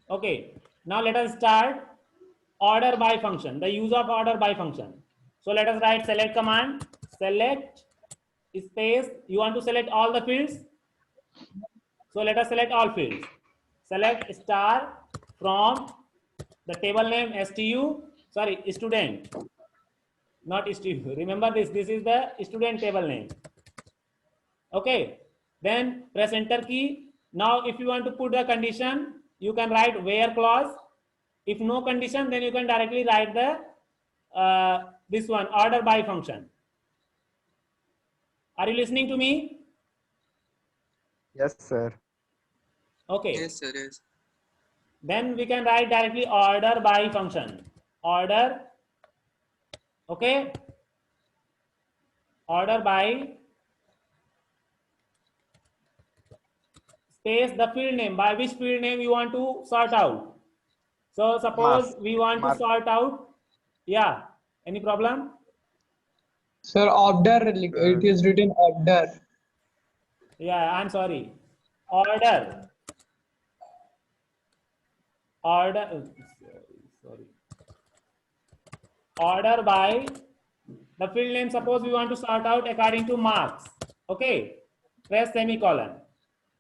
Okay, now let us start order by function, the use of order by function. So let us write select command, select space, you want to select all the fields. So let us select all fields. Select star from the table name stu, sorry, student, not stu. Remember this is the student table name. Okay, then press enter key. Now if you want to put the condition, you can write where clause. If no condition, then you can directly write the this one order by function. Are you listening to me? Yes, sir. Okay, Yes, sir. Yes. then we can write directly order by function. Order, okay, order by space the field name, by which field name you want to sort out. So suppose Mass. we want to Mark. sort out, yeah, any problem? Sir, order, it is written order. Yeah, I'm sorry. Order. Order. Sorry. Order by the field name. Suppose we want to sort out according to marks. Okay. Press semicolon.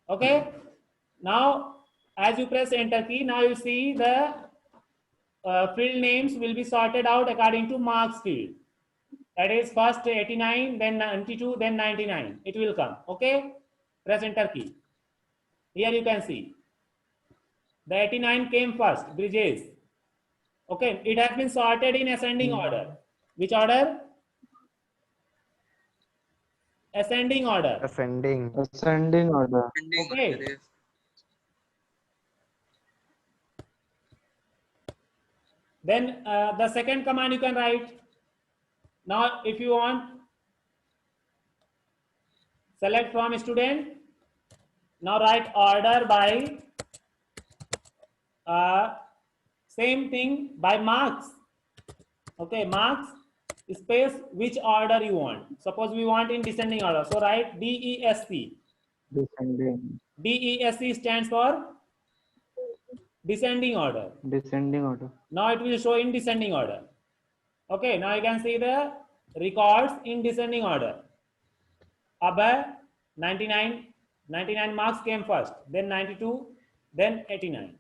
Okay. Now, as you press enter key, now you see the field names will be sorted out according to marks field. That is first 89, then 92, then 99. It will come. Okay. Press enter key. Here you can see. The 89 came first, Bridges. Okay, it has been sorted in ascending order. Which order? Ascending order. Ascending. Ascending order. Ending Okay. order. Yes. Then the second command you can write. Now, if you want, select from student. Now write order by same thing by marks. Okay, marks space which order you want. Suppose we want in descending order. So write DESC. Descending. DESC stands for descending order. Descending order. Now it will show in descending order. Okay, now you can see the records in descending order. Above 99, 99 marks came first, then 92, then 89.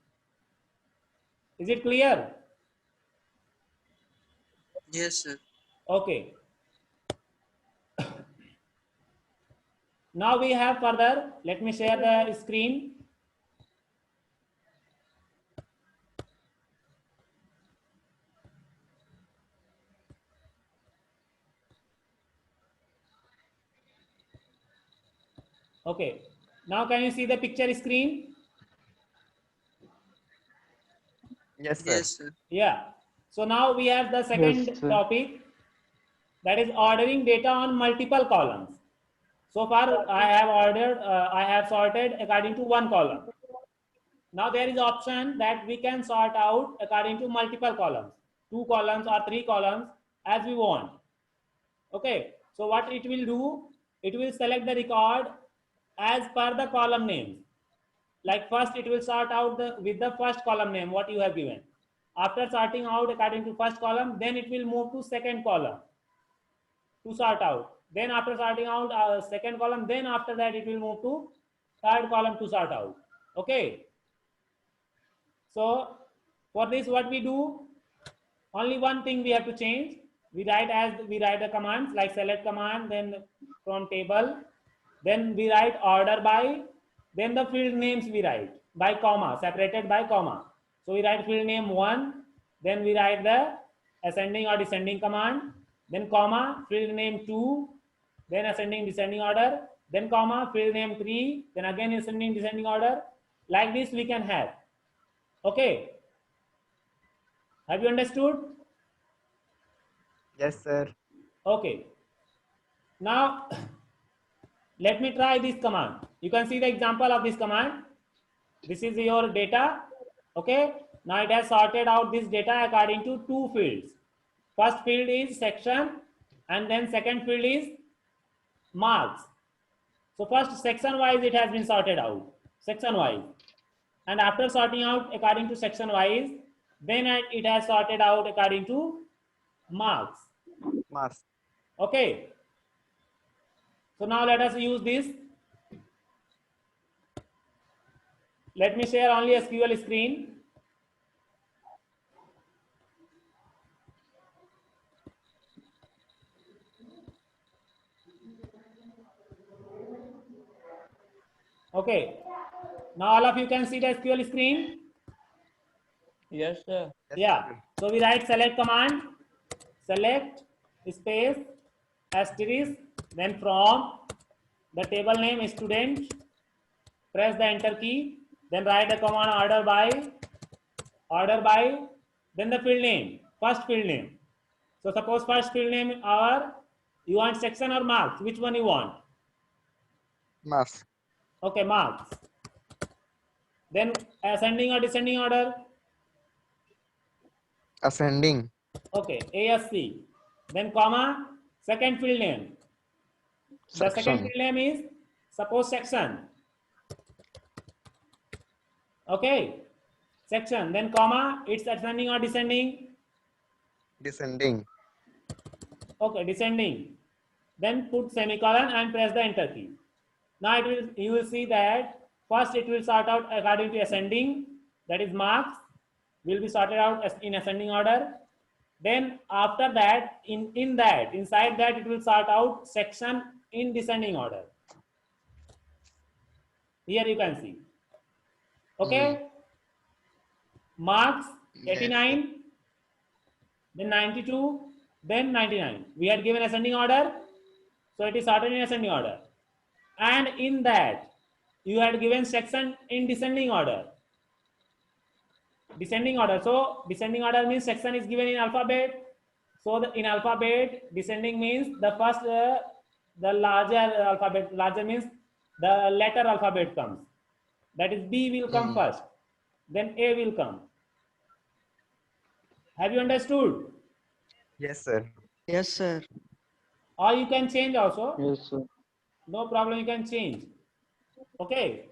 Is it clear? Yes, sir. Okay. Now we have further, let me share the screen. Okay. Now can you see the picture screen? Yes, sir. Yes, sir. Yeah. So now we have the second Yes, sir. topic, that is ordering data on multiple columns. So far I have ordered, I have sorted according to one column. Now there is option that we can sort out according to multiple columns, 2 columns or 3 columns as we want. Okay. So what it will do, it will select the record as per the column names. Like first it will sort out with the first column name what you have given. After sorting out according to first column, then it will move to second column to sort out. Then after sorting out second column, then after that it will move to third column to sort out. Okay. So for this what we do, only one thing we have to change. We write the commands like select command, then from table, then we write order by, then the field names we write by comma, separated by comma. So we write field name 1, then we write the ascending or descending command, then comma, field name 2, then ascending descending order, then comma, field name 3, then again ascending descending order. Like this we can have. Okay. Have you understood? Yes, sir. Okay. Now let me try this command. You can see the example of this command. This is your data. Okay. Now it has sorted out this data according to 2 fields. First field is section and then second field is marks. So first section wise it has been sorted out. Section wise. and after sorting out according to section wise, then it has sorted out according to marks. Marks. Okay. So now let us use this. Let me share only SQL screen. Okay. Now all of you can see the SQL screen. Yes, sir. Yes, Yeah. sir. So we write select command, select space asterisk, then from the table name is student, press the enter key, then write the command order by, then the field name, first field name. So suppose first field name our, you want section or marks, which one you want? Marks. Okay, marks. Then ascending or descending order? Ascending. Okay, ASC. Then comma, second field name. The second Section. field name is suppose section. Okay, section. Then comma, it's ascending or descending? Descending. Okay, descending. Then put semicolon and press the enter key. Now you will see that first it will sort out according to ascending, that is marks, will be sorted out in ascending order. Then after that, inside that it will sort out section in descending order. Here you can see. Okay. Marks Yes, 89, then 92, then 99. We had given ascending order, so it is sorted in ascending order. And in that, you had given section in descending order. Descending order. So descending order means section is given in alphabet. So in alphabet, descending means the first, the larger alphabet. Larger means the letter alphabet comes. That is B will come first, then A will come. Have you understood? Yes, sir. Yes, sir. Or you can change also. Yes, sir. No problem, you can change. Okay.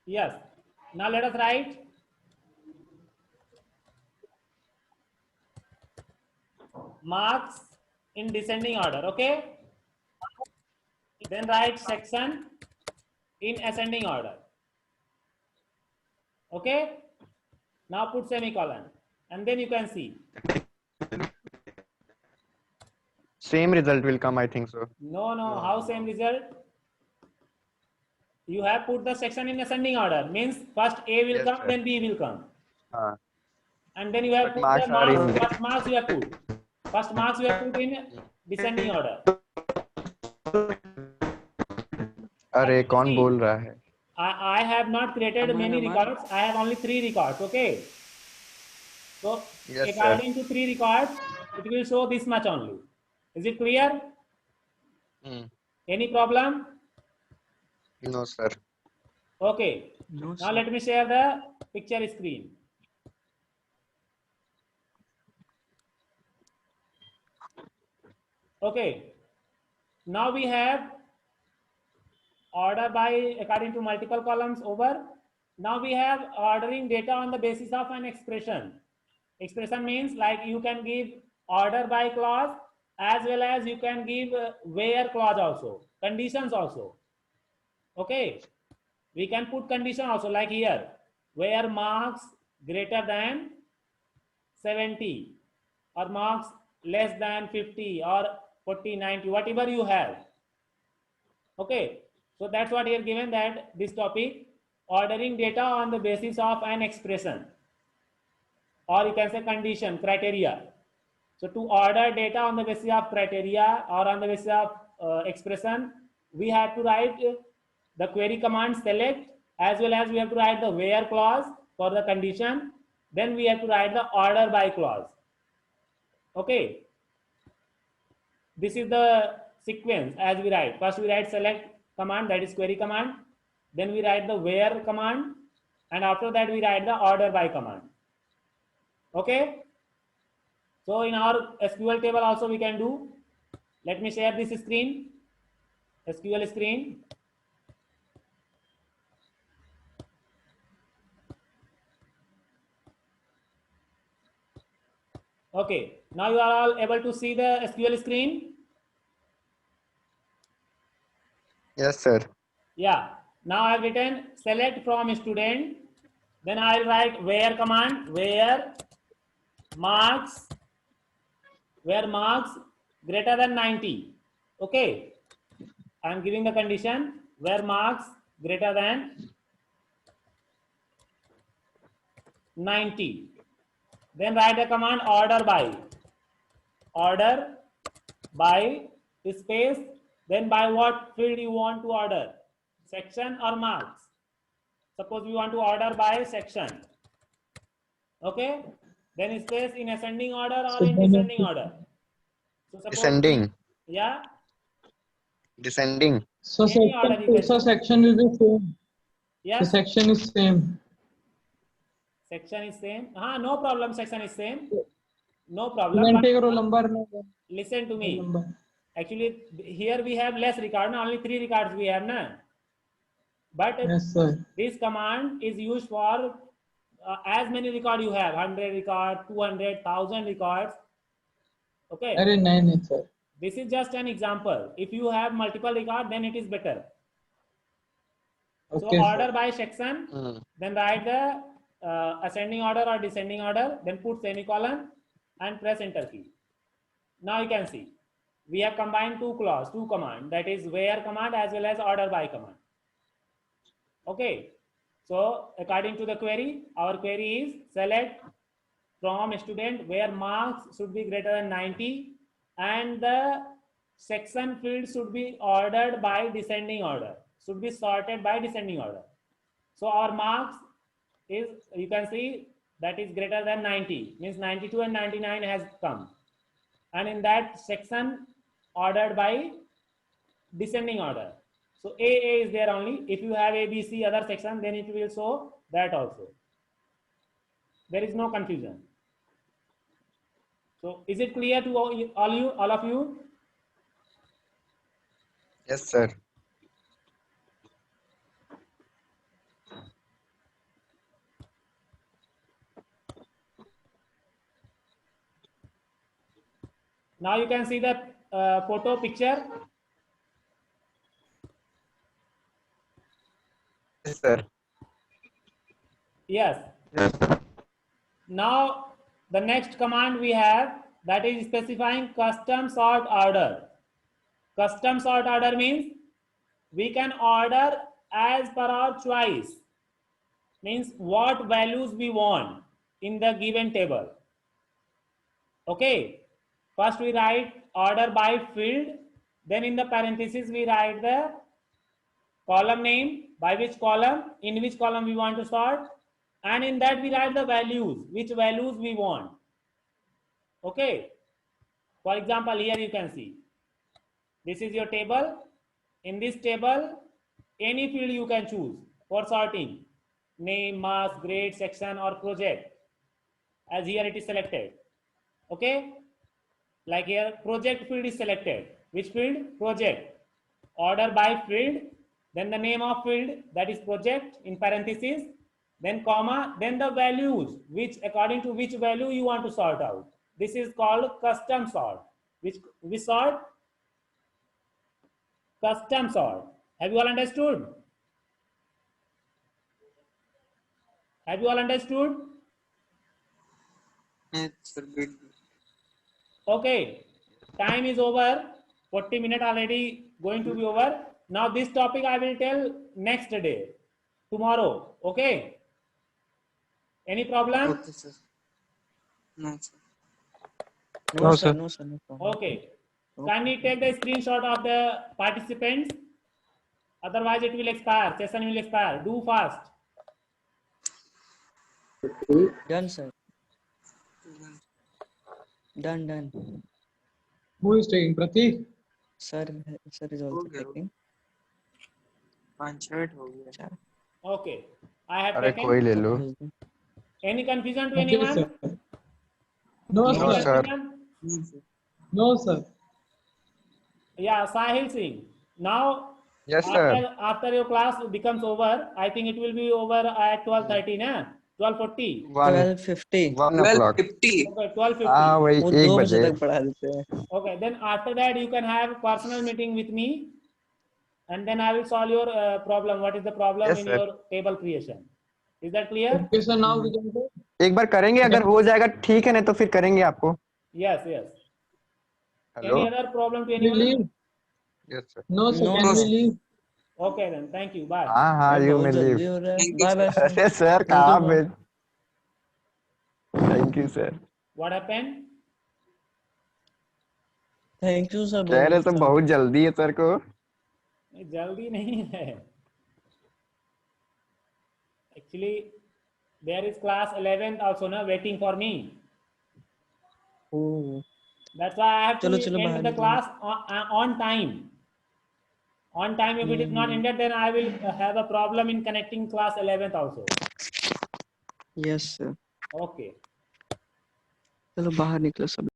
Yes. Now let us write marks in descending order. Okay. Then write section in ascending order. Okay. Now put semicolon and then you can see. Same result will come, I think so. No, how same result? You have put the section in ascending order, means first A will Yes, come, sir. then B will come. Uh, And then you have But put marks the are marks, in- first marks you have put. First marks you have put in descending order. अरे कौन बोल रहा है? I have not created many Aman. records. I have only 3 records. Okay. So Yes, sir. according to 3 records, it will show this much only. Is it clear? Any problem? No, sir. Okay. No, Now sir. let me share the picture screen. Okay. Now we have order by according to multiple columns over. Now we have ordering data on the basis of an expression. Expression means like you can give order by clause as well as you can give where clause also, conditions also. Okay. We can put condition also like here, where marks greater than 70 or marks less than 50 or 40, 90, whatever you have. Okay. So that's what here given, that this topic, ordering data on the basis of an expression, or you can say condition, criteria. So to order data on the basis of criteria or on the basis of expression, we have to write the query command select, as well as we have to write the where clause for the condition. Then we have to write the order by clause. Okay. This is the sequence as we write. First we write select command, that is query command. Then we write the where command, and after that we write the order by command. Okay. So in our SQL table also we can do. Let me share this screen, SQL screen. Okay, now you are all able to see the SQL screen. Yes, sir. Yeah, now I have written select from student. Then I will write where command, where marks greater than 90. Okay, I am giving the condition where marks greater than 90. Then write the command order by space, then by what field you want to order, section or marks. Suppose we want to order by section. Okay, then space in ascending order or in descending order. So suppose Descending. yeah, Descending. So any order you can choose. section will be same. Yes, So section is same. section is same. No problem, section is same. No You problem. can But take roll number. No, listen to roll me. number. Actually, here we have less record. Only 3 records we have now. But Yes, sir. this command is used for as many record you have, 100 record, 200, 1000 records. Okay. Very nice, sir. This is just an example. If you have multiple record, then it is better. Okay, So order sir. by section, then write the ascending order or descending order, then put semicolon and press enter key. Now you can see we have combined two commands, that is where command as well as order by command. Okay, so according to the query, our query is select from student where marks should be greater than 90 and the section field should be ordered by descending order, should be sorted by descending order. So our marks is, you can see that is greater than 90, means 92 and 99 has come, and in that section ordered by descending order. So AA is there only. If you have ABC other section, then it will show that also. There is no confusion. So is it clear to all of you? Yes, sir. Now you can see the photo picture. Yes, sir. Yes. Yes, sir. Now the next command we have, that is specifying custom sort order. Custom sort order means we can order as per our choice, means what values we want in the given table. Okay, first we write order by field, then in the parentheses we write the column name, by which column, in which column we want to sort, and in that we write the values, which values we want. Okay, for example, here you can see this is your table. In this table, any field you can choose for sorting, name, marks, grade, section or project, as here it is selected. Okay, like here project field is selected. Which field? Project. Order by field, then the name of field, that is project in parentheses, then comma, then the values, which according to which value you want to sort out. This is called custom sort, which we sort custom sort. Have you all understood? Have you all understood? Yes, sir. Good. Okay, time is over. 40 minutes already going to be over. Now this topic I will tell next day, tomorrow. Okay. Any problem? Okay, sir. No, sir. No, sir. No, sir. No problem. Okay. Kindly take the screenshot of the participants. Otherwise it will expire. Session will expire. Do fast. Done, sir. Done. Who is taking? Pratik? Sir is also taking. 5 minute हो गया. Okay. I have अरे taken. कोई ले लो. Any confusion to Okay, anyone? sir. No, Any No, sir. sir. confusion? No, sir. Yeah, Sahil Singh. Now, Yes, sir. after your class becomes over, I think it will be over at 12:30, na? 12:40. 12:50 1 o'clock. 12:50. Okay, 12:50. हाँ वही वो 1 2 बजे बजे. तक पढ़ा देते हैं. Okay, then after that you can have personal meeting with me, and then I will solve your problem. What is the problem Yes, in sir. your table creation? Is that clear? Okay, sir. Now we can go. एक बार करेंगे, अगर हो जाएगा ठीक है, नहीं तो फिर करेंगे आपको. Yes, yes. Hello. Any other problem to Can we anyone? leave? Yes sir. No, sir. No, Can we sir. leave? Okay, then. Thank you. Bye. हाँ हाँ भाई यू बहुत मे जल्दी लीव. हो रहा है. Thank you, bye bye sir. अरे sir Thank you, कहाँ sir. पे. Thank you sir. What happened? Thank you sir. कह रहे तो बहुत जल्दी है सर को. जल्दी नहीं है. Actually, there is class 11th also ना waiting for me. Oh That's why I have to चलो बाहर end the निकलो. class on time. On time, if it is not ended, then I will have a problem in connecting class 11th also. Yes sir. Okay. चलो बाहर निकलो सब.